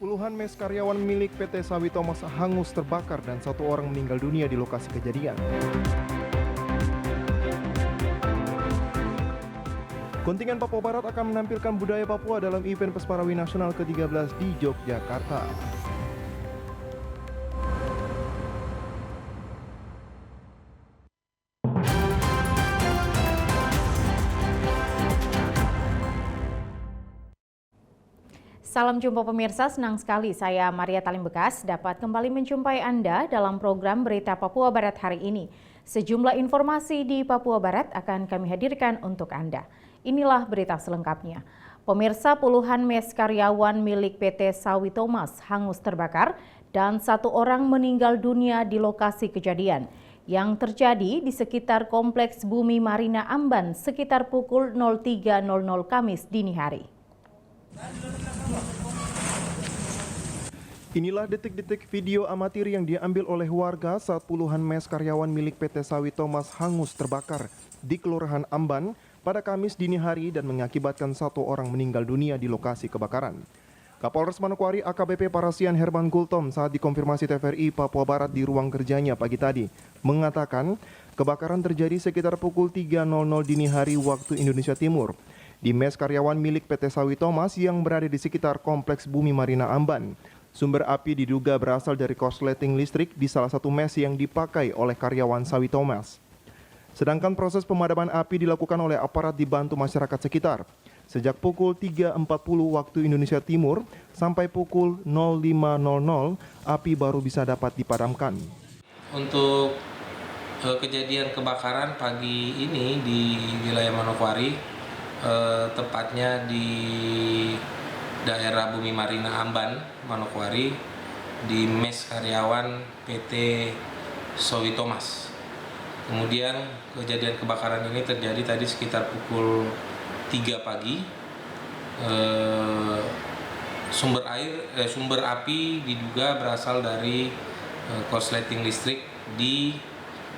Puluhan mes karyawan milik PT Sawi Thomas hangus terbakar dan satu orang meninggal dunia di lokasi kejadian. Kontingen Papua Barat akan menampilkan budaya Papua dalam event Pesparawi Nasional ke-13 di Yogyakarta. Salam jumpa pemirsa, senang sekali saya Maria Talim Bekas dapat kembali menjumpai Anda dalam program Berita Papua Barat hari ini. Sejumlah informasi di Papua Barat akan kami hadirkan untuk Anda. Inilah berita selengkapnya. Pemirsa, puluhan mes karyawan milik PT Sawi Thomas hangus terbakar dan satu orang meninggal dunia di lokasi kejadian yang terjadi di sekitar Kompleks Bumi Marina Amban sekitar pukul 03.00 Kamis dini hari. Inilah detik-detik video amatir yang diambil oleh warga saat puluhan mes karyawan milik PT Sawi Thomas hangus terbakar di Kelurahan Amban pada Kamis dini hari dan mengakibatkan satu orang meninggal dunia di lokasi kebakaran. Kapolres Manokwari AKBP Parasian Herman Gultom saat dikonfirmasi TVRI Papua Barat di ruang kerjanya pagi tadi mengatakan kebakaran terjadi sekitar pukul 3.00 dini hari waktu Indonesia Timur di mes karyawan milik PT Sawi Thomas yang berada di sekitar Kompleks Bumi Marina Amban. Sumber api diduga berasal dari korsleting listrik di salah satu mes yang dipakai oleh karyawan Sawi Thomas. Sedangkan proses pemadaman api dilakukan oleh aparat dibantu masyarakat sekitar. Sejak pukul 3.40 waktu Indonesia Timur sampai pukul 05.00, api baru bisa dapat dipadamkan. Untuk kejadian kebakaran pagi ini di wilayah Manokwari, tepatnya di daerah Bumi Marina Amban, Manokwari, di mes karyawan PT Sawi Thomas. Kemudian kejadian kebakaran ini terjadi tadi sekitar pukul 3 pagi. Sumber api diduga berasal dari korsleting listrik di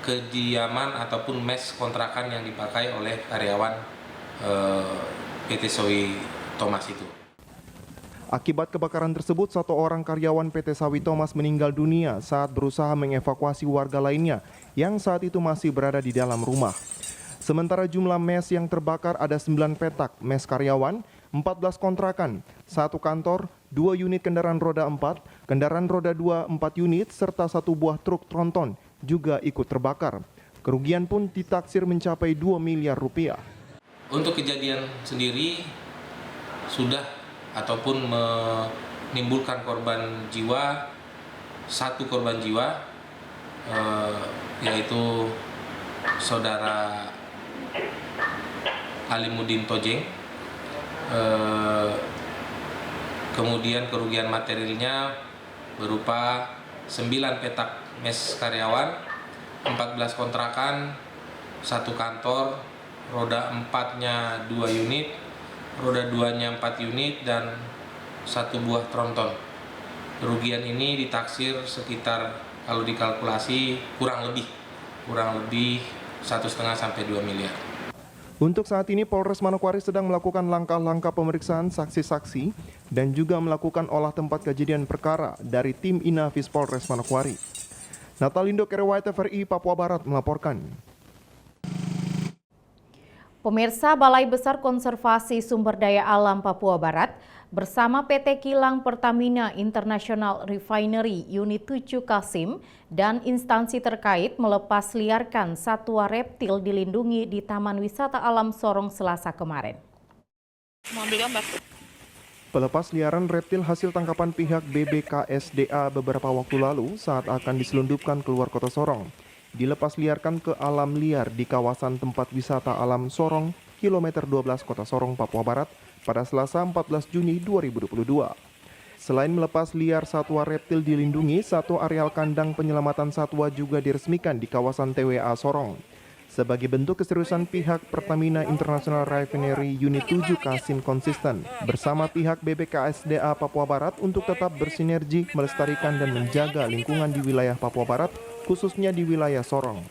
kediaman ataupun mes kontrakan yang dipakai oleh karyawan PT Sawi Thomas itu. Akibat kebakaran tersebut, satu orang karyawan PT Sawi Thomas meninggal dunia saat berusaha mengevakuasi warga lainnya yang saat itu masih berada di dalam rumah. Sementara jumlah mes yang terbakar ada 9 petak mes karyawan, 14 kontrakan, 1 kantor, 2 unit kendaraan roda 4, kendaraan roda 2 4 unit, serta 1 buah truk tronton juga ikut terbakar. Kerugian pun ditaksir mencapai 2 miliar rupiah. Untuk kejadian sendiri sudah ataupun menimbulkan korban jiwa, 1 korban jiwa, yaitu saudara Alimuddin Tojeng. Kemudian kerugian materialnya berupa 9 petak mes karyawan, 14 kontrakan, 1 kantor, roda 4-nya 2 unit, roda 2-nya 4 unit, dan 1 buah tronton. Kerugian ini ditaksir sekitar, kalau dikalkulasi, kurang lebih 1,5 sampai 2 miliar. Untuk saat ini Polres Manokwari sedang melakukan langkah-langkah pemeriksaan saksi-saksi dan juga melakukan olah tempat kejadian perkara dari tim Inafis Polres Manokwari. Natalindo Kerewai TVRI Papua Barat melaporkan. Pemirsa, Balai Besar Konservasi Sumber Daya Alam Papua Barat bersama PT Kilang Pertamina International Refinery Unit 7 Kasim dan instansi terkait melepas liarkan satwa reptil dilindungi di Taman Wisata Alam Sorong Selasa kemarin. Pelepas liaran reptil hasil tangkapan pihak BBKSDA beberapa waktu lalu saat akan diselundupkan keluar kota Sorong dilepas liarkan ke alam liar di kawasan tempat wisata alam Sorong, kilometer 12 Kota Sorong, Papua Barat pada Selasa 14 Juni 2022. Selain melepas liar satwa reptil dilindungi, satu areal kandang penyelamatan satwa juga diresmikan di kawasan TWA Sorong. Sebagai bentuk keseriusan pihak Pertamina International Refinery Unit 7 Kasim konsisten bersama pihak BBKSDA Papua Barat untuk tetap bersinergi melestarikan dan menjaga lingkungan di wilayah Papua Barat, khususnya di wilayah Sorong.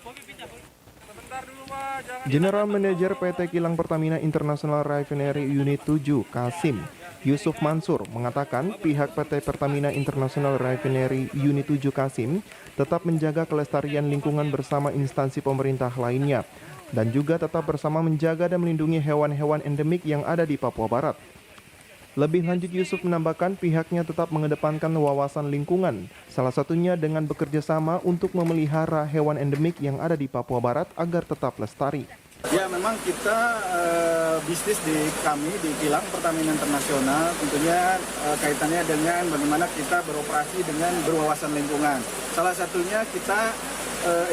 General Manager PT Kilang Pertamina International Refinery Unit 7 Kasim Yusuf Mansur mengatakan pihak PT Pertamina International Refinery Unit 7 Kasim tetap menjaga kelestarian lingkungan bersama instansi pemerintah lainnya dan juga tetap bersama menjaga dan melindungi hewan-hewan endemik yang ada di Papua Barat. Lebih lanjut, Yusuf menambahkan pihaknya tetap mengedepankan wawasan lingkungan, salah satunya dengan bekerja sama untuk memelihara hewan endemik yang ada di Papua Barat agar tetap lestari. Ya, memang kita bisnis di Kilang Pertamina Internasional tentunya kaitannya dengan bagaimana kita beroperasi dengan berwawasan lingkungan. Salah satunya kita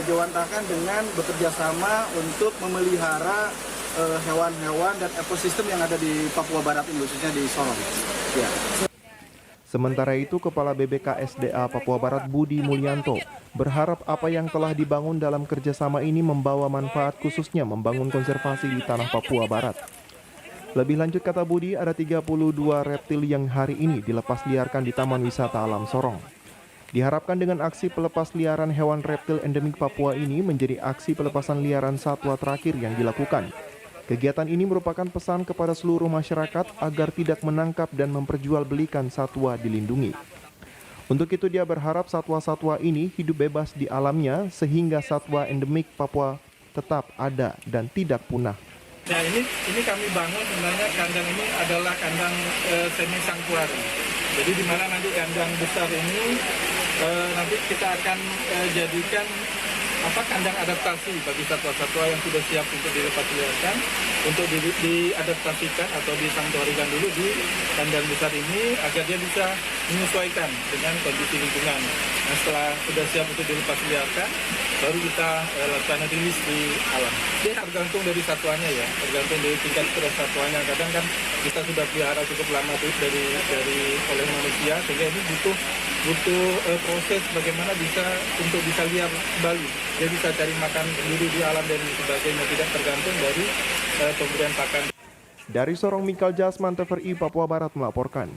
ejawantahkan dengan bekerja sama untuk memelihara hewan-hewan dan ekosistem yang ada di Papua Barat ini, khususnya di Sorong. Ya. Sementara itu, Kepala BBKSDA Papua Barat Budi Mulyanto berharap apa yang telah dibangun dalam kerjasama ini membawa manfaat, khususnya membangun konservasi di tanah Papua Barat. Lebih lanjut, kata Budi, ada 32 reptil yang hari ini dilepas liarkan di Taman Wisata Alam Sorong. Diharapkan dengan aksi pelepas liaran hewan reptil endemik Papua ini menjadi aksi pelepasan liaran satwa terakhir yang dilakukan. Kegiatan ini merupakan pesan kepada seluruh masyarakat agar tidak menangkap dan memperjualbelikan satwa dilindungi. Untuk itu dia berharap satwa-satwa ini hidup bebas di alamnya sehingga satwa endemik Papua tetap ada dan tidak punah. Nah, ini kami bangun sebenarnya kandang ini adalah kandang semi sanctuary. Jadi di mana nanti kandang besar ini nanti kita akan jadikan kandang adaptasi bagi satwa-satwa yang sudah siap untuk dilepasliarkan, untuk diadaptasikan atau disangtuarikan dulu di kandang besar ini agar dia bisa menyesuaikan dengan kondisi lingkungan. Nah, setelah sudah siap untuk dilepasliarkan, baru kita lakukan rilis di alam. Dia tergantung dari satuannya ya, tergantung dari tingkat stres satuannya. Kadang kan kita sudah pelihara cukup lama dari oleh manusia, sehingga ini butuh proses bagaimana bisa liar kembali. Dia bisa cari makan sendiri di alam dan sebagainya, tidak tergantung dari pemberian pakan. Dari Sorong, Mikal Jasman, TVRI Papua Barat melaporkan.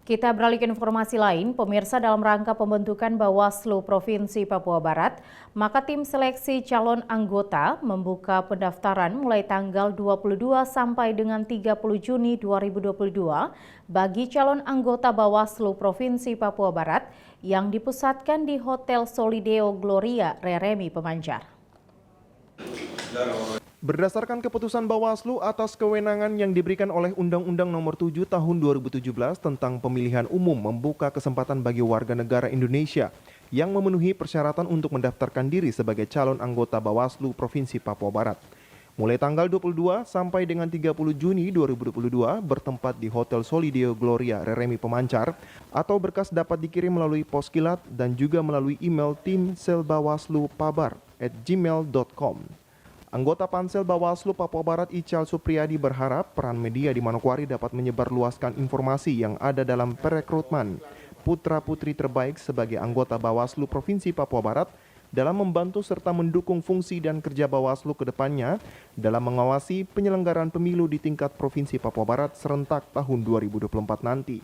Kita beralih ke informasi lain, pemirsa, dalam rangka pembentukan Bawaslu Provinsi Papua Barat, maka tim seleksi calon anggota membuka pendaftaran mulai tanggal 22 sampai dengan 30 Juni 2022 bagi calon anggota Bawaslu Provinsi Papua Barat yang dipusatkan di Hotel Solideo Gloria Reremi Pemancar. Berdasarkan keputusan Bawaslu atas kewenangan yang diberikan oleh Undang-Undang Nomor 7 Tahun 2017 tentang Pemilihan Umum membuka kesempatan bagi warga negara Indonesia yang memenuhi persyaratan untuk mendaftarkan diri sebagai calon anggota Bawaslu Provinsi Papua Barat. Mulai tanggal 22 sampai dengan 30 Juni 2022 bertempat di Hotel Solideo Gloria Reremi Pemancar, atau berkas dapat dikirim melalui pos kilat dan juga melalui email timselbawaslupabar@gmail.com. Anggota Pansel Bawaslu Papua Barat Ical Supriyadi berharap peran media di Manokwari dapat menyebarluaskan informasi yang ada dalam perekrutmen putra-putri terbaik sebagai anggota Bawaslu Provinsi Papua Barat dalam membantu serta mendukung fungsi dan kerja Bawaslu ke depannya dalam mengawasi penyelenggaraan pemilu di tingkat Provinsi Papua Barat serentak tahun 2024 nanti.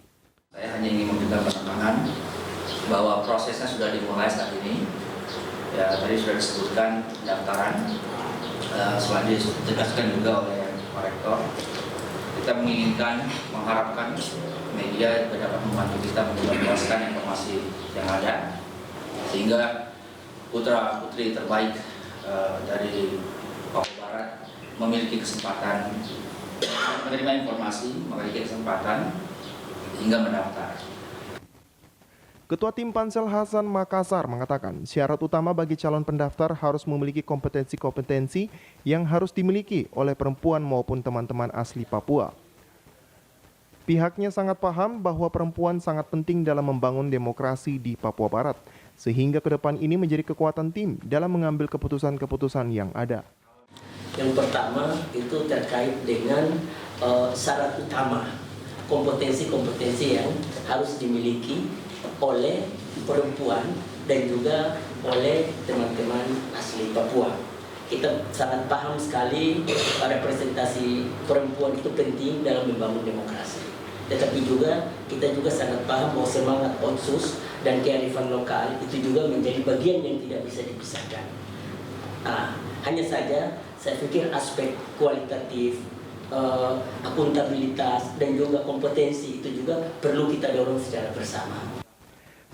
Saya hanya ingin memberikan penambahan bahwa prosesnya sudah dimulai saat ini. Ya, tadi sudah disebutkan pendaftaran. Selanjutnya ditegaskan juga oleh Pak Rektor, kita menginginkan, mengharapkan media dapat membantu kita menjelaskan informasi yang ada, sehingga putra-putri terbaik dari Papua Barat memiliki kesempatan menerima informasi, memiliki kesempatan hingga mendaftar. Ketua Tim Pansel Hasan Makassar mengatakan syarat utama bagi calon pendaftar harus memiliki kompetensi-kompetensi yang harus dimiliki oleh perempuan maupun teman-teman asli Papua. Pihaknya sangat paham bahwa perempuan sangat penting dalam membangun demokrasi di Papua Barat, sehingga ke depan ini menjadi kekuatan tim dalam mengambil keputusan-keputusan yang ada. Yang pertama itu terkait dengan syarat utama, kompetensi-kompetensi yang harus dimiliki oleh perempuan dan juga oleh teman-teman asli Papua. Kita sangat paham sekali representasi perempuan itu penting dalam membangun demokrasi. Tetapi juga kita juga sangat paham bahwa semangat otsus dan kearifan lokal itu juga menjadi bagian yang tidak bisa dipisahkan. Hanya saja saya pikir aspek kualitatif akuntabilitas dan juga kompetensi itu juga perlu kita dorong secara bersama.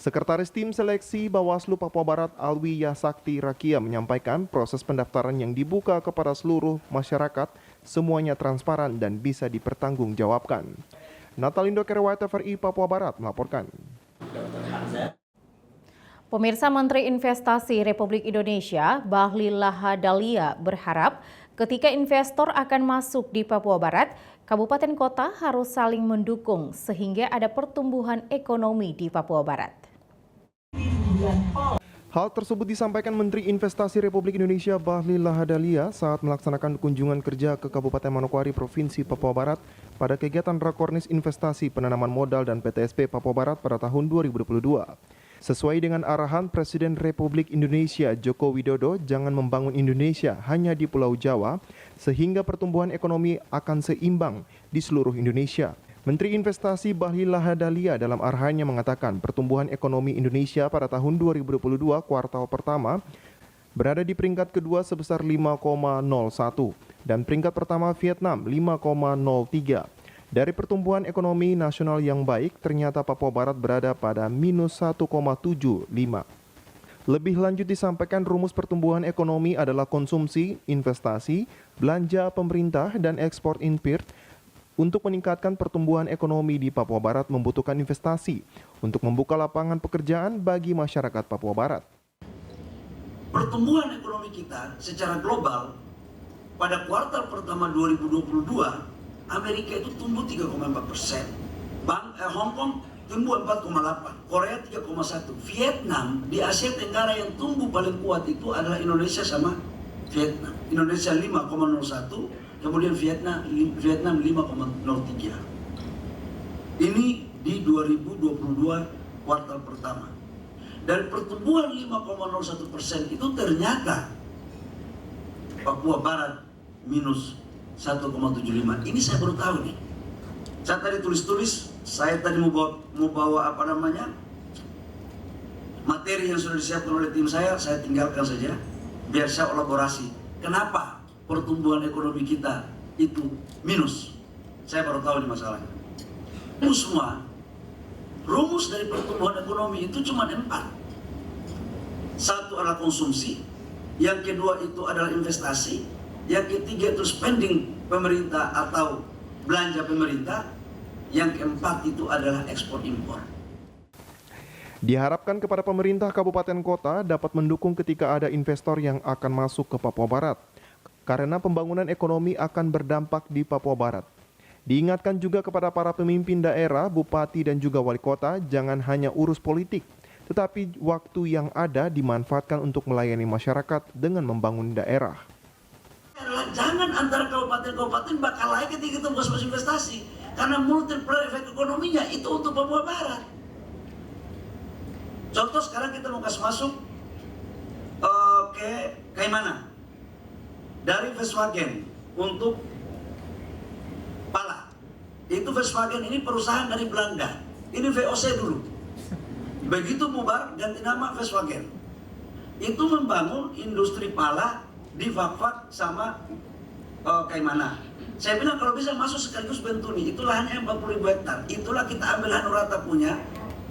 Sekretaris Tim Seleksi Bawaslu Papua Barat Alwi Yasakti Rakia menyampaikan proses pendaftaran yang dibuka kepada seluruh masyarakat semuanya transparan dan bisa dipertanggungjawabkan. Natalindo Kerwai TVRI Papua Barat melaporkan. Dr. Hamzah. Pemirsa, Menteri Investasi Republik Indonesia Bahlil Lahadalia berharap ketika investor akan masuk di Papua Barat, kabupaten kota harus saling mendukung sehingga ada pertumbuhan ekonomi di Papua Barat. Hal tersebut disampaikan Menteri Investasi Republik Indonesia Bahlil Lahadalia saat melaksanakan kunjungan kerja ke Kabupaten Manokwari, Provinsi Papua Barat pada kegiatan Rakornis Investasi Penanaman Modal dan PTSP Papua Barat pada tahun 2022. Sesuai dengan arahan Presiden Republik Indonesia Joko Widodo, jangan membangun Indonesia hanya di Pulau Jawa, sehingga pertumbuhan ekonomi akan seimbang di seluruh Indonesia. Menteri Investasi Bahlil Lahadalia dalam arahannya mengatakan pertumbuhan ekonomi Indonesia pada tahun 2022 kuartal pertama berada di peringkat kedua sebesar 5,01 dan peringkat pertama Vietnam 5,03. Dari pertumbuhan ekonomi nasional yang baik, ternyata Papua Barat berada pada minus 1,75. Lebih lanjut disampaikan rumus pertumbuhan ekonomi adalah konsumsi, investasi, belanja pemerintah, dan ekspor import. Untuk meningkatkan pertumbuhan ekonomi di Papua Barat membutuhkan investasi untuk membuka lapangan pekerjaan bagi masyarakat Papua Barat. Pertumbuhan ekonomi kita secara global pada kuartal pertama 2022, Amerika itu tumbuh 3,4%, Hong Kong tumbuh 4,8%, Korea 3,1%, Vietnam di Asia Tenggara yang tumbuh paling kuat itu adalah Indonesia sama Vietnam. Indonesia 5,01%, kemudian Vietnam 5,03. Ini di 2022 kuartal pertama. Dari pertumbuhan 5,01% itu ternyata Papua Barat minus 1,75. Ini saya baru tahu nih. Saya tadi tulis-tulis, saya tadi mau bawa materi yang sudah disiapkan oleh tim saya tinggalkan saja biar saya elaborasi. Kenapa pertumbuhan ekonomi kita itu minus? Saya baru tahu ini masalahnya. Itu semua rumus dari pertumbuhan ekonomi itu cuma 4. Satu adalah konsumsi, yang kedua itu adalah investasi, yang ketiga itu spending pemerintah atau belanja pemerintah, yang keempat itu adalah ekspor impor. Diharapkan kepada pemerintah kabupaten kota dapat mendukung ketika ada investor yang akan masuk ke Papua Barat, karena pembangunan ekonomi akan berdampak di Papua Barat. Diingatkan juga kepada para pemimpin daerah, bupati dan juga wali kota, jangan hanya urus politik, tetapi waktu yang ada dimanfaatkan untuk melayani masyarakat dengan membangun daerah. Jangan antara kabupaten-kabupaten bakal lagi ketika kita masuk investasi, karena multiplier efek ekonominya itu untuk Papua Barat. Contoh sekarang kita mau kasih masuk ke Kaimana dari Volkswagen untuk pala. Itu Volkswagen ini perusahaan dari Belanda. Ini VOC dulu. Begitu bubar ganti nama Volkswagen. Itu membangun industri pala di Fakfak sama Kaimana. Saya bilang kalau bisa masuk sekaligus Bentuni, itu lahannya 40.000 hektar. Itulah kita ambil Hanurata punya.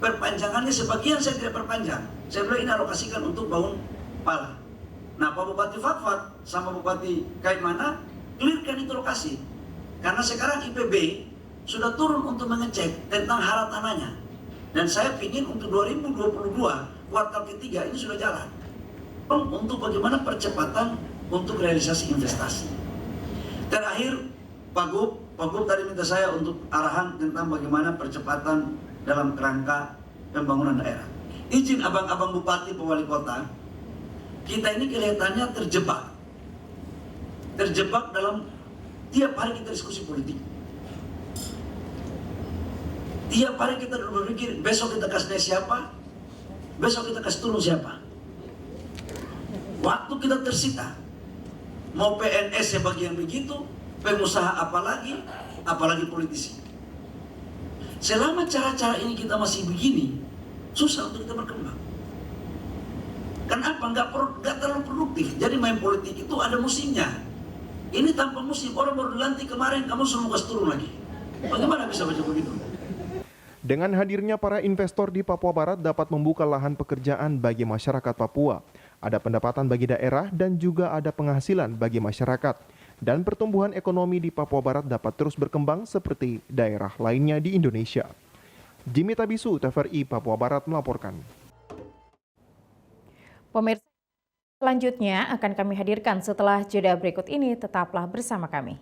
Perpanjangannya sebagian saya tidak perpanjang. Saya bilang ini alokasikan untuk bangun pala. Nah, Pak Bupati Fakfak sama Bupati Kaimana clearkan itu lokasi. Karena sekarang IPB sudah turun untuk mengecek tentang hara tanahnya. Dan saya ingin untuk 2022 kuartal ketiga ini sudah jalan. Untuk bagaimana percepatan untuk realisasi investasi. Terakhir, Pak Gub tadi minta saya untuk arahan tentang bagaimana percepatan dalam kerangka pembangunan daerah. Izin abang-abang bupati, wali kota, kita ini kelihatannya terjebak dalam tiap hari kita diskusi politik. Tiap hari kita berpikir besok kita kasih siapa, besok kita kasih turun siapa. Waktu kita tersita. Mau PNS ya bagian begitu, pengusaha apalagi politisi. Selama cara-cara ini kita masih begini, susah untuk kita berkembang. Kenapa? Nggak terlalu produktif. Jadi main politik itu ada musimnya. Ini tanpa musim, orang baru dilantik kemarin, kamu suruh gas turun lagi. Bagaimana bisa baca begitu? Dengan hadirnya para investor di Papua Barat dapat membuka lahan pekerjaan bagi masyarakat Papua. Ada pendapatan bagi daerah dan juga ada penghasilan bagi masyarakat. Dan pertumbuhan ekonomi di Papua Barat dapat terus berkembang seperti daerah lainnya di Indonesia. Jimmy Tabisu, TVRI Papua Barat melaporkan. Pemirsa, selanjutnya akan kami hadirkan setelah jeda berikut ini. Tetaplah bersama kami.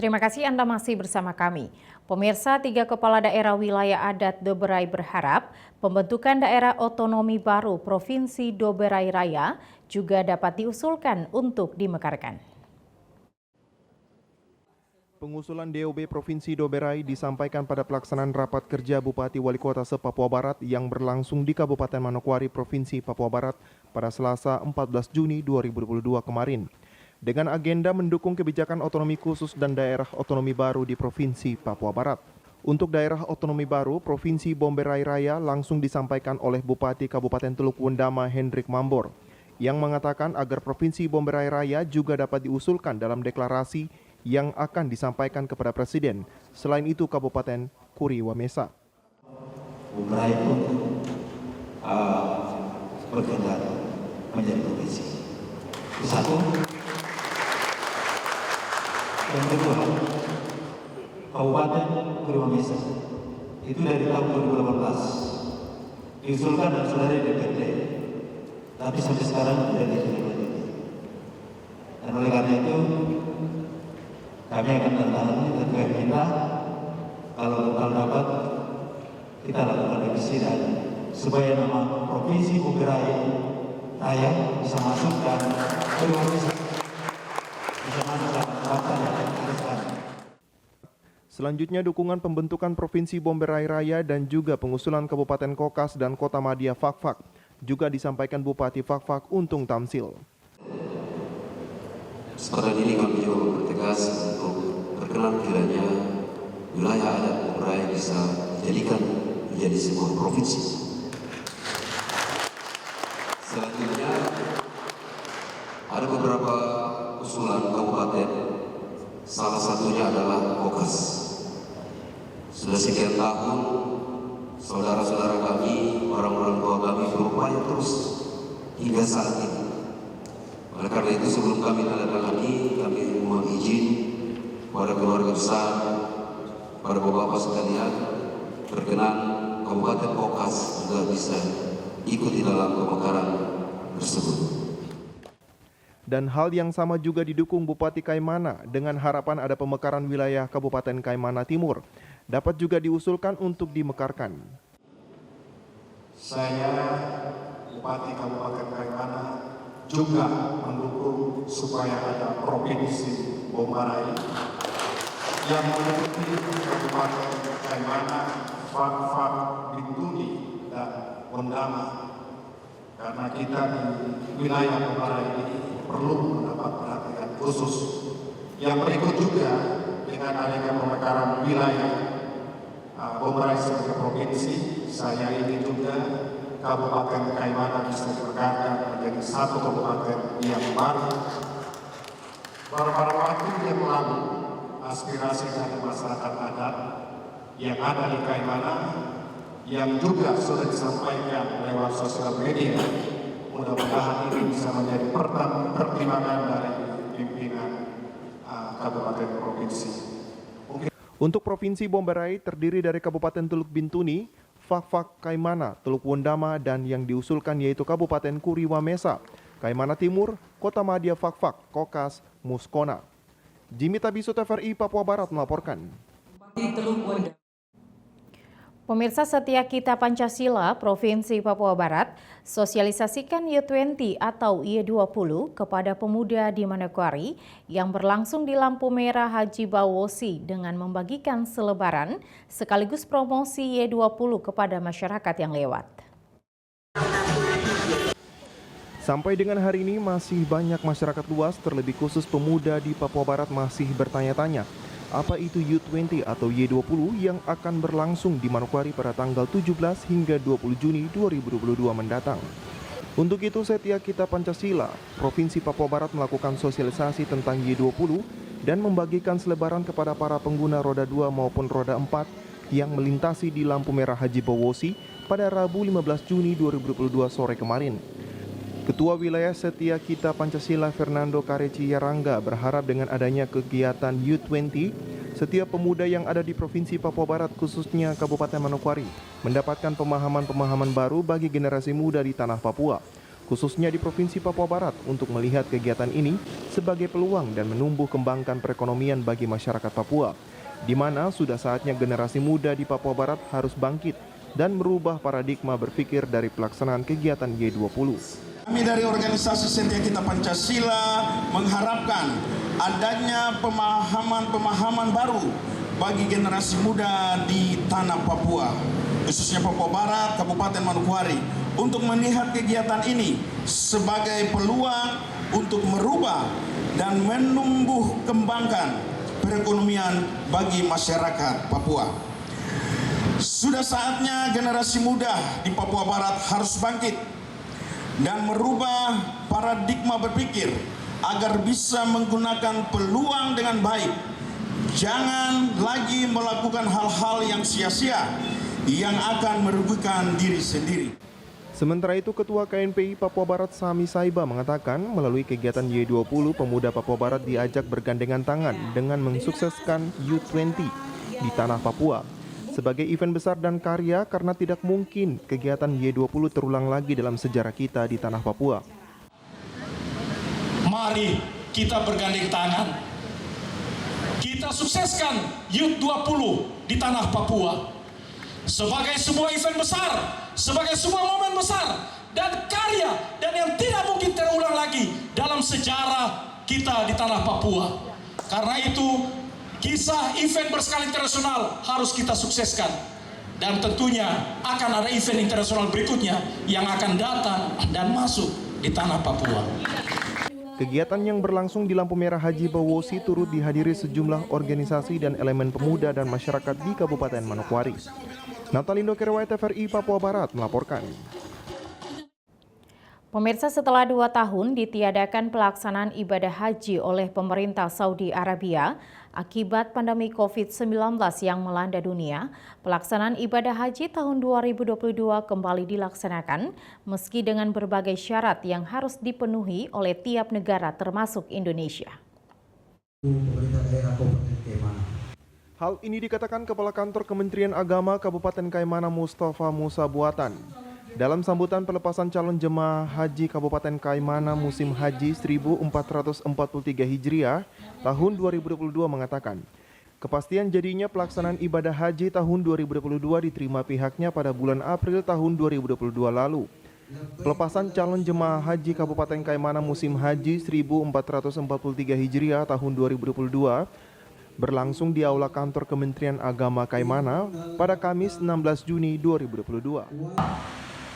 Terima kasih Anda masih bersama kami. Pemirsa, 3 kepala daerah wilayah adat Doberai berharap pembentukan daerah otonomi baru Provinsi Doberai Raya juga dapat diusulkan untuk dimekarkan. Pengusulan DOB Provinsi Doberai disampaikan pada pelaksanaan rapat kerja Bupati Wali Kota se-Papua Barat yang berlangsung di Kabupaten Manokwari, Provinsi Papua Barat pada Selasa 14 Juni 2022 kemarin. Dengan agenda mendukung kebijakan otonomi khusus dan daerah otonomi baru di Provinsi Papua Barat. Untuk daerah otonomi baru, Provinsi Doberai Raya langsung disampaikan oleh Bupati Kabupaten Teluk Wundama Hendrik Mambor, yang mengatakan agar Provinsi Doberai Raya juga dapat diusulkan dalam deklarasi yang akan disampaikan kepada Presiden. Selain itu, Kabupaten Kuri Wamesa. Doberai pun berkendara menjadi provinsi. Satu. Yang kedua, Kabupaten Kuri Wamesa itu dari tahun 2018 diusulkan dan sudah ada DPD, tapi sampai sekarang tidak ditindaklanjuti. Dan oleh karena itu, kami akan tandatangani dan kami minta kalau dapat kita lakukan revisi dan supaya nama Provinsi Doberai Raya bisa masuk dan Kuri Wamesa bisa masuk dalam daftar yang diharuskan. Selanjutnya, dukungan pembentukan Provinsi Doberai Raya dan juga pengusulan Kabupaten Kokas dan Kota Madia Fakfak juga disampaikan Bupati Fakfak Untung Tamsil. Sekarang ini kami juga bertegas untuk berkenan kiranya wilayah adat Doberai bisa dijadikan menjadi sebuah provinsi. Selanjutnya ada beberapa usulan kabupaten, salah satunya adalah Kokas. Sudah sekian tahun saudara-saudara kami, orang-orang tua kami berupaya terus hingga saat ini. Oleh karena itu sebelum kami menandatangani, kami mohon izin kepada keluarga besar, pada bapak-bapak sekalian, berkenan Kabupaten Kokas juga bisa ikut di dalam pemekaran tersebut. Dan hal yang sama juga didukung Bupati Kaimana dengan harapan ada pemekaran wilayah Kabupaten Kaimana Timur dapat juga diusulkan untuk dimekarkan. Saya, Bupati Kabupaten Kaimana, juga mendukung supaya ada Provinsi Doberai yang meliputi Kabupaten Kaimana, Fakfak, Bintuni, dan Wundama. Karena kita di wilayah Doberai ini perlu mendapat perhatian khusus. Yang berikut juga dengan adanya pemekaran wilayah Doberai sebagai provinsi, saya ingin juga Kabupaten Kaimana bisa dimekarkan menjadi satu kabupaten yang baru. Beberapa waktu yang lalu, aspirasi dari masyarakat adat yang ada di Kaimana yang juga sudah disampaikan lewat sosial media, mudah-mudahan ini bisa menjadi pertimbangan dari pimpinan kabupaten provinsi. Untuk Provinsi Doberai terdiri dari Kabupaten Teluk Bintuni, Fakfak, Kaimana, Teluk Wundama, dan yang diusulkan yaitu Kabupaten Kuri Wamesa, Kaimana Timur, Kota Madia Fakfak, Kokas, Muskona. Jimmy Tabisu, TVRI Papua Barat melaporkan. Pemirsa Setia Kita Pancasila Provinsi Papua Barat sosialisasikan Y20 atau Y20 kepada pemuda di Manokwari yang berlangsung di lampu merah Haji Bawosi dengan membagikan selebaran sekaligus promosi Y20 kepada masyarakat yang lewat. Sampai dengan hari ini masih banyak masyarakat luas terlebih khusus pemuda di Papua Barat masih bertanya-tanya apa itu U20 atau Y20 yang akan berlangsung di Manokwari pada tanggal 17 hingga 20 Juni 2022 mendatang. Untuk itu, Setia Kita Pancasila, Provinsi Papua Barat melakukan sosialisasi tentang Y20 dan membagikan selebaran kepada para pengguna roda 2 maupun roda 4 yang melintasi di lampu merah Haji Bowosi pada Rabu 15 Juni 2022 sore kemarin. Ketua Wilayah Setia Kita Pancasila Fernando Kareci Yarangga berharap dengan adanya kegiatan U20, setiap pemuda yang ada di Provinsi Papua Barat khususnya Kabupaten Manokwari mendapatkan pemahaman-pemahaman baru bagi generasi muda di tanah Papua, khususnya di Provinsi Papua Barat untuk melihat kegiatan ini sebagai peluang dan menumbuh kembangkan perekonomian bagi masyarakat Papua, di mana sudah saatnya generasi muda di Papua Barat harus bangkit dan merubah paradigma berpikir dari pelaksanaan kegiatan Y20. Kami dari organisasi Setia Kita Pancasila mengharapkan adanya pemahaman-pemahaman baru bagi generasi muda di tanah Papua, khususnya Papua Barat, Kabupaten Manokwari, untuk melihat kegiatan ini sebagai peluang untuk merubah dan menumbuh kembangkan perekonomian bagi masyarakat Papua. Sudah saatnya generasi muda di Papua Barat harus bangkit dan merubah paradigma berpikir agar bisa menggunakan peluang dengan baik. Jangan lagi melakukan hal-hal yang sia-sia yang akan merugikan diri sendiri. Sementara itu, Ketua KNPI Papua Barat Sami Saiba mengatakan melalui kegiatan Y20, pemuda Papua Barat diajak bergandengan tangan dengan mensukseskan U20 di tanah Papua sebagai event besar dan karya karena tidak mungkin kegiatan Y20 terulang lagi dalam sejarah kita di tanah Papua. Mari kita bergandeng tangan. Kita sukseskan U20 di tanah Papua sebagai sebuah event besar, sebagai sebuah momen besar dan karya dan yang tidak mungkin terulang lagi dalam sejarah kita di tanah Papua. Karena itu, kisah event berskala internasional harus kita sukseskan. Dan tentunya akan ada event internasional berikutnya yang akan datang dan masuk di tanah Papua. Kegiatan yang berlangsung di lampu merah Haji Bowosi turut dihadiri sejumlah organisasi dan elemen pemuda dan masyarakat di Kabupaten Manokwari. Natalindo Kerwai TVRI Papua Barat melaporkan. Pemirsa, setelah 2 tahun ditiadakan pelaksanaan ibadah haji oleh pemerintah Saudi Arabia akibat pandemi COVID-19 yang melanda dunia, pelaksanaan ibadah haji tahun 2022 kembali dilaksanakan meski dengan berbagai syarat yang harus dipenuhi oleh tiap negara termasuk Indonesia. Hal ini dikatakan Kepala Kantor Kementerian Agama Kabupaten Kaimana Mustafa Musa Buatan dalam sambutan pelepasan calon jemaah haji Kabupaten Kaimana musim haji 1443 Hijriah tahun 2022 mengatakan, kepastian jadinya pelaksanaan ibadah haji tahun 2022 diterima pihaknya pada bulan April tahun 2022 lalu. Pelepasan calon jemaah haji Kabupaten Kaimana musim haji 1443 Hijriah tahun 2022 berlangsung di Aula Kantor Kementerian Agama Kaimana pada Kamis 16 Juni 2022.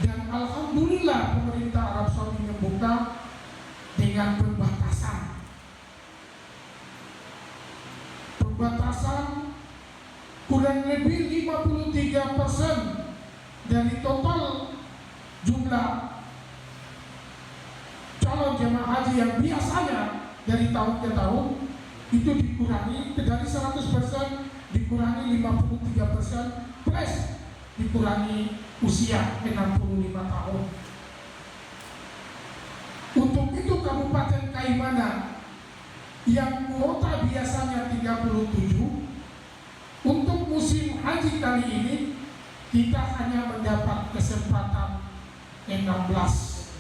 Dan alhamdulillah pemerintah Arab Saudi membuka dengan pembatasan. Pembatasan kurang lebih 53% dari total jumlah calon jemaah haji yang biasanya dari tahun ke tahun itu dikurangi dari 100% dikurangi 53% plus dikurangi usia 65 tahun. Untuk itu Kabupaten Kaimana yang kuota biasanya 37, untuk musim haji kali ini kita hanya mendapat kesempatan 16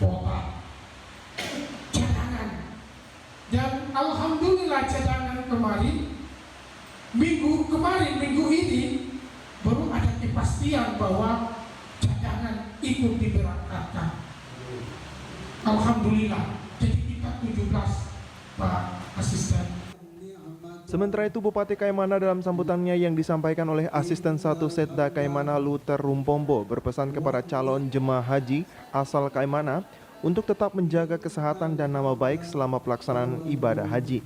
kuota cadangan. Dan alhamdulillah cadangan minggu ini baru ada kepastian bahwa cadangan ikut diberangkatkan. Alhamdulillah, jadi kita 17 Pak Asisten. Sementara itu, Bupati Kaimana dalam sambutannya yang disampaikan oleh Asisten 1 Setda Kaimana Luther Rumpombo berpesan kepada calon jemaah haji asal Kaimana untuk tetap menjaga kesehatan dan nama baik selama pelaksanaan ibadah haji.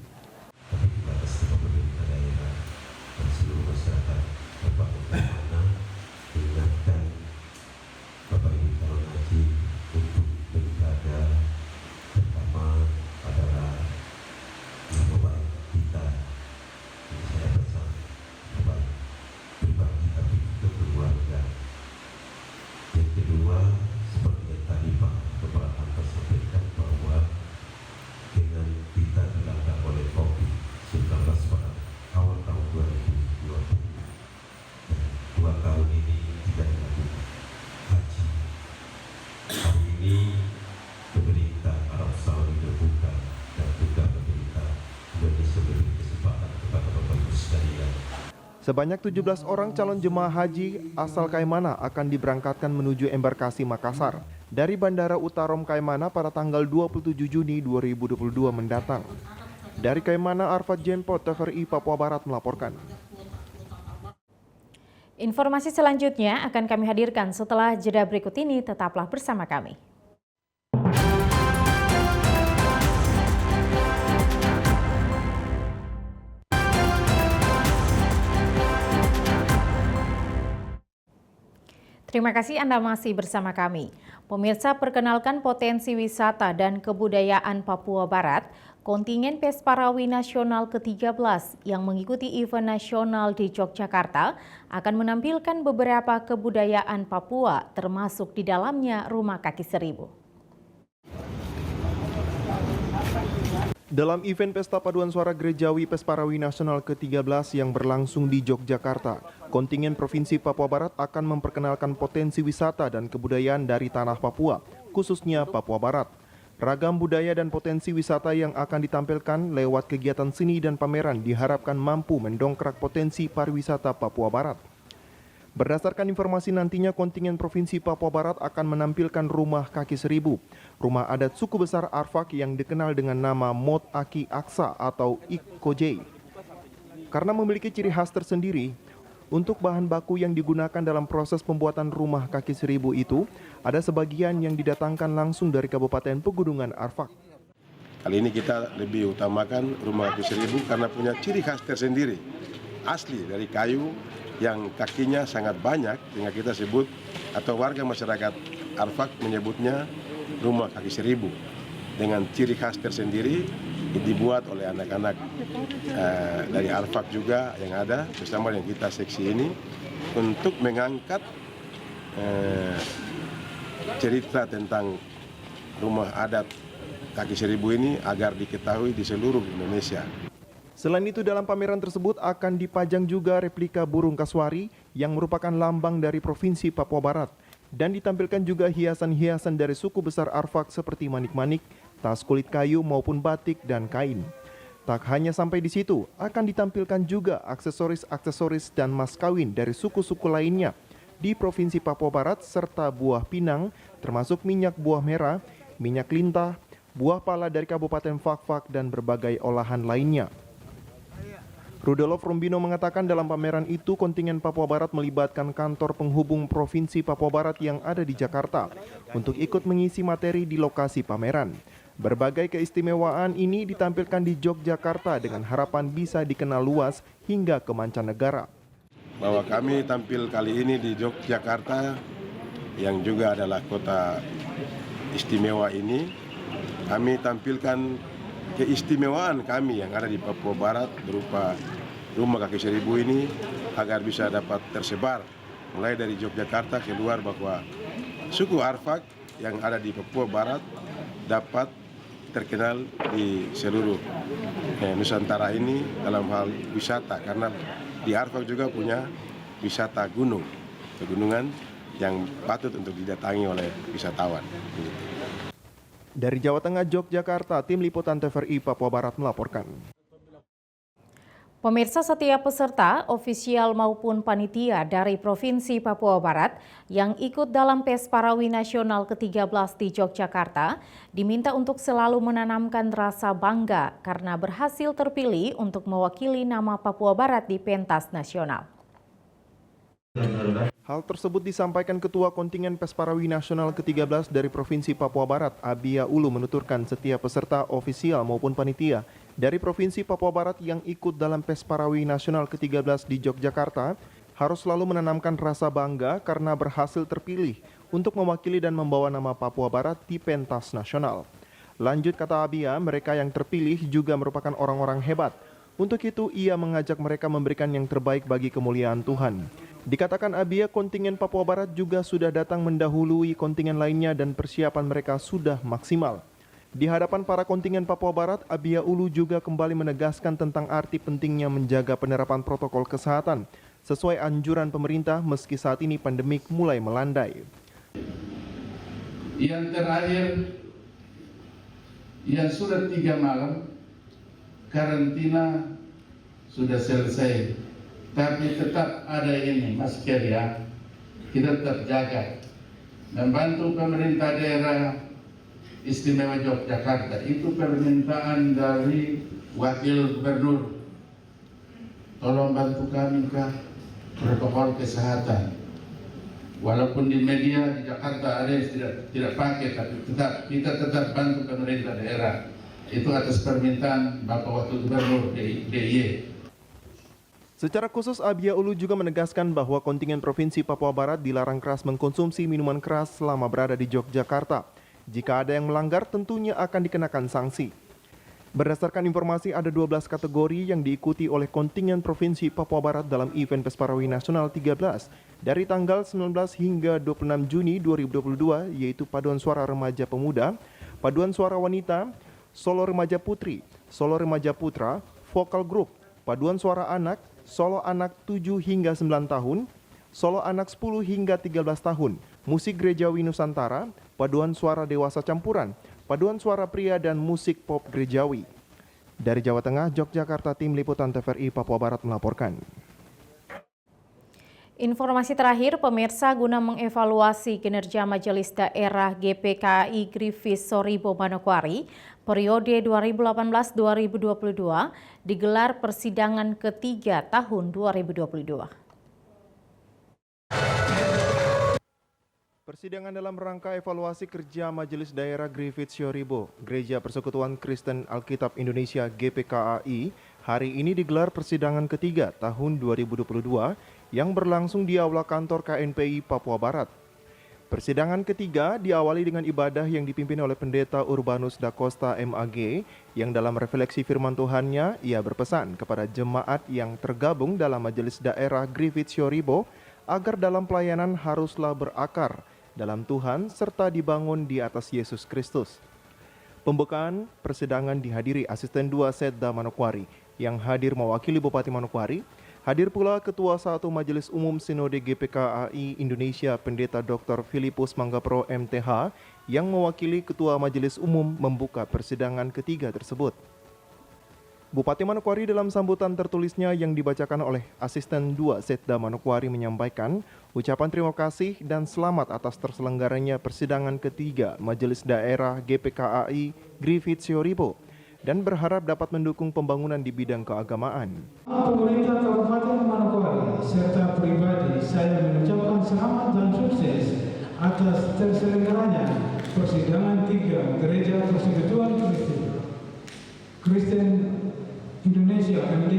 Sebanyak 17 orang calon jemaah haji asal Kaimana akan diberangkatkan menuju embarkasi Makassar dari Bandara Utarom Kaimana pada tanggal 27 Juni 2022 mendatang. Dari Kaimana, Arfad Jenpot, TVRI Papua Barat melaporkan. Informasi selanjutnya akan kami hadirkan setelah jeda berikut ini, tetaplah bersama kami. Terima kasih Anda masih bersama kami. Pemirsa, perkenalkan potensi wisata dan kebudayaan Papua Barat, kontingen Pesparawi Nasional ke-13 yang mengikuti event nasional di Yogyakarta akan menampilkan beberapa kebudayaan Papua, termasuk di dalamnya Rumah Kaki Seribu. Dalam event Pesta Paduan Suara Gerejawi Pesparawi Nasional ke-13 yang berlangsung di Yogyakarta, kontingen Provinsi Papua Barat akan memperkenalkan potensi wisata dan kebudayaan dari tanah Papua, khususnya Papua Barat. Ragam budaya dan potensi wisata yang akan ditampilkan lewat kegiatan seni dan pameran diharapkan mampu mendongkrak potensi pariwisata Papua Barat. Berdasarkan informasi, nantinya kontingen Provinsi Papua Barat akan menampilkan Rumah Kaki Seribu, rumah adat suku besar Arfak yang dikenal dengan nama Mot Aki Aksa atau Ikkojei. Karena memiliki ciri khas tersendiri, untuk bahan baku yang digunakan dalam proses pembuatan Rumah Kaki Seribu itu, ada sebagian yang didatangkan langsung dari Kabupaten Pegunungan Arfak. Kali ini kita lebih utamakan Rumah Kaki Seribu karena punya ciri khas tersendiri, asli dari kayu yang kakinya sangat banyak, sehingga kita sebut atau warga masyarakat Arfak menyebutnya Rumah Kaki Seribu. Dengan ciri khas tersendiri dibuat oleh anak-anak dari Arfak juga yang ada bersama dengan kita seksi ini untuk mengangkat cerita tentang rumah adat Kaki Seribu ini agar diketahui di seluruh Indonesia. Selain itu, dalam pameran tersebut akan dipajang juga replika burung kasuari yang merupakan lambang dari Provinsi Papua Barat, dan ditampilkan juga hiasan-hiasan dari suku besar Arfak seperti manik-manik, tas kulit kayu maupun batik dan kain. Tak hanya sampai di situ, akan ditampilkan juga aksesoris-aksesoris dan mas kawin dari suku-suku lainnya di Provinsi Papua Barat serta buah pinang termasuk minyak buah merah, minyak lintah, buah pala dari Kabupaten Fakfak dan berbagai olahan lainnya. Rudolf Rumbino mengatakan dalam pameran itu kontingen Papua Barat melibatkan kantor penghubung Provinsi Papua Barat yang ada di Jakarta untuk ikut mengisi materi di lokasi pameran. Berbagai keistimewaan ini ditampilkan di Yogyakarta dengan harapan bisa dikenal luas hingga ke mancanegara. Bahwa kami tampil kali ini di Yogyakarta yang juga adalah kota istimewa ini, kami tampilkan keistimewaan kami yang ada di Papua Barat berupa Rumah Kaki Seribu ini agar bisa dapat tersebar mulai dari Yogyakarta keluar, bahwa suku Arfak yang ada di Papua Barat dapat terkenal di seluruh Nusantara ini dalam hal wisata, karena di Arfak juga punya wisata gunung, pegunungan yang patut untuk didatangi oleh wisatawan. Dari Jawa Tengah, Yogyakarta, tim liputan TVRI Papua Barat melaporkan. Pemirsa, setiap peserta, ofisial maupun panitia dari Provinsi Papua Barat yang ikut dalam Pesparawi Nasional ke-13 di Yogyakarta diminta untuk selalu menanamkan rasa bangga karena berhasil terpilih untuk mewakili nama Papua Barat di pentas nasional. Hal tersebut disampaikan Ketua Kontingen Pesparawi Nasional ke-13 dari Provinsi Papua Barat, Abia Ulu, menuturkan setiap peserta ofisial maupun panitia dari Provinsi Papua Barat yang ikut dalam Pesparawi Nasional ke-13 di Yogyakarta harus selalu menanamkan rasa bangga karena berhasil terpilih untuk mewakili dan membawa nama Papua Barat di pentas nasional. Lanjut kata Abia, mereka yang terpilih juga merupakan orang-orang hebat. Untuk itu, ia mengajak mereka memberikan yang terbaik bagi kemuliaan Tuhan. Dikatakan Abia, kontingen Papua Barat juga sudah datang mendahului kontingen lainnya dan persiapan mereka sudah maksimal. Di hadapan para kontingen Papua Barat, Abia Ulu juga kembali menegaskan tentang arti pentingnya menjaga penerapan protokol kesehatan sesuai anjuran pemerintah meski saat ini pandemik mulai melandai. Yang terakhir, yang sudah 3 malam, karantina sudah selesai. tapi tetap ada ini masker ya. Kita tetap jaga, membantu pemerintah daerah istimewa Yogyakarta. Itu permintaan dari Wakil Gubernur. Tolong bantu kami Kak, protokol kesehatan. Walaupun di media di Jakarta ada yang tidak pakai, tapi kita tetap bantu pemerintah daerah. Itu atas permintaan Bapak Wakil Gubernur DIY. Secara khusus, Abia Ulu juga menegaskan bahwa kontingen Provinsi Papua Barat dilarang keras mengkonsumsi minuman keras selama berada di Yogyakarta. Jika ada yang melanggar, tentunya akan dikenakan sanksi. Berdasarkan informasi, ada 12 kategori yang diikuti oleh kontingen Provinsi Papua Barat dalam event Pesparawi Nasional 13 dari tanggal 19 hingga 26 Juni 2022, yaitu paduan suara remaja pemuda, paduan suara wanita, solo remaja putri, solo remaja putra, vokal grup, paduan suara anak, solo anak 7 hingga 9 tahun, solo anak 10 hingga 13 tahun, musik gerejawi Nusantara, paduan suara dewasa campuran, paduan suara pria dan musik pop gerejawi. Dari Jawa Tengah, Yogyakarta, Tim Liputan TVRI Papua Barat melaporkan. Informasi terakhir, pemirsa, guna mengevaluasi kinerja Majelis Daerah GPKI Griffith Sorribo Manokwari periode 2018-2022 digelar persidangan ketiga tahun 2022. Persidangan dalam rangka evaluasi kerja Majelis Daerah Griffith Sorribo, Gereja Persekutuan Kristen Alkitab Indonesia GPKAI, hari ini digelar persidangan ketiga tahun 2022 yang berlangsung di aula kantor KNPI Papua Barat. Persidangan ketiga diawali dengan ibadah yang dipimpin oleh Pendeta Urbanus Da Costa MAG, yang dalam refleksi firman Tuhannya, ia berpesan kepada jemaat yang tergabung dalam Majelis Daerah Griffith Sorribo agar dalam pelayanan haruslah berakar dalam Tuhan serta dibangun di atas Yesus Kristus. Pembukaan persidangan dihadiri Asisten 2 Setda Manokwari yang hadir mewakili Bupati Manokwari. Hadir pula Ketua 1 Majelis Umum Sinode GPKAI Indonesia Pendeta Dr. Filipus Manggapro MTH yang mewakili Ketua Majelis Umum membuka persidangan ketiga tersebut. Bupati Manokwari dalam sambutan tertulisnya yang dibacakan oleh Asisten 2 Setda Manokwari menyampaikan ucapan terima kasih dan selamat atas terselenggaranya persidangan ketiga Majelis Daerah GPKAI Griffith Sorribo dan berharap dapat mendukung pembangunan di bidang keagamaan. Pemerintah Kabupaten Manokwari serta pribadi saya mengucapkan selamat dan sukses atas terselenggaranya persidangan tiga Gereja Persekutuan Kristen Indonesia MD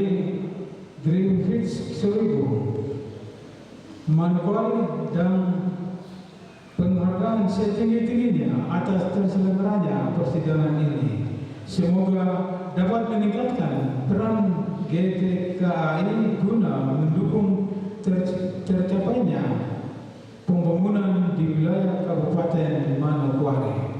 Griffith Sorribo Manokwari dan penghargaan setinggi-tingginya atas terselenggaranya persidangan ini. Semoga dapat meningkatkan peran GPKAI guna mendukung tercapainya pembangunan di wilayah Kabupaten Manokwari.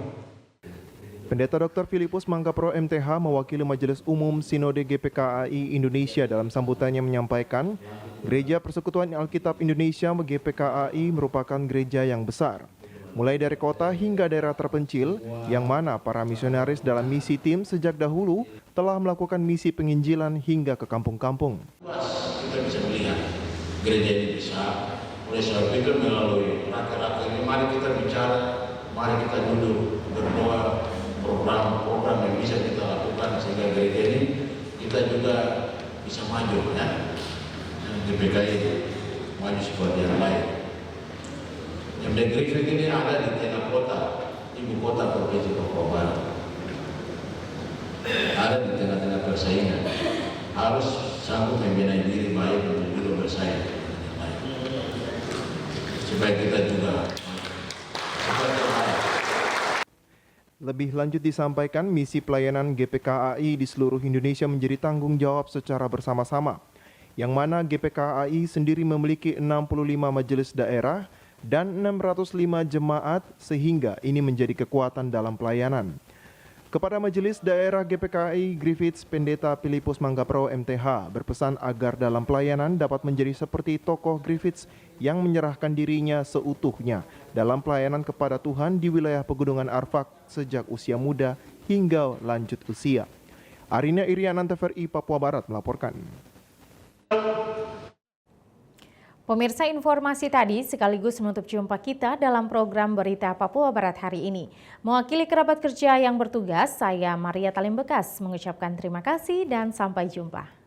Pendeta Dr. Filipus Manggapro MTH mewakili Majelis Umum Sinode GPKAI Indonesia dalam sambutannya menyampaikan, Gereja Persekutuan Alkitab Indonesia GPKAI merupakan gereja yang besar, mulai dari kota hingga daerah terpencil, yang mana para misionaris dalam misi tim sejak dahulu telah melakukan misi penginjilan hingga ke kampung-kampung. Kita bisa melihat gereja ini besar, oleh sebab itu melalui raker-raker ini mari kita bicara, mari kita duduk berdoa, program-program yang bisa kita lakukan sehingga gereja ini kita juga bisa maju ya. GPKI maju seperti yang lain. MD Griffith ini ada di tengah kota, ibu kota Provinsi Papua Barat. Ada di tengah-tengah persaingan. Harus sanggup membina diri baik untuk juga bersaing dengan yang lain. Supaya kita juga Lebih lanjut disampaikan, misi pelayanan GPKAI di seluruh Indonesia menjadi tanggung jawab secara bersama-sama, yang mana GPKAI sendiri memiliki 65 majelis daerah dan 605 jemaat, sehingga ini menjadi kekuatan dalam pelayanan. Kepada Majelis Daerah GPKAI Griffith, Pendeta Filipus Manggapro MTH berpesan agar dalam pelayanan dapat menjadi seperti tokoh Griffith yang menyerahkan dirinya seutuhnya dalam pelayanan kepada Tuhan di wilayah Pegunungan Arfak sejak usia muda hingga lanjut usia. Arina Irianan TVRI Papua Barat melaporkan. Pemirsa, informasi tadi sekaligus menutup jumpa kita dalam program Berita Papua Barat hari ini. Mewakili kerabat kerja yang bertugas, saya Maria Talim Bekas mengucapkan terima kasih dan sampai jumpa.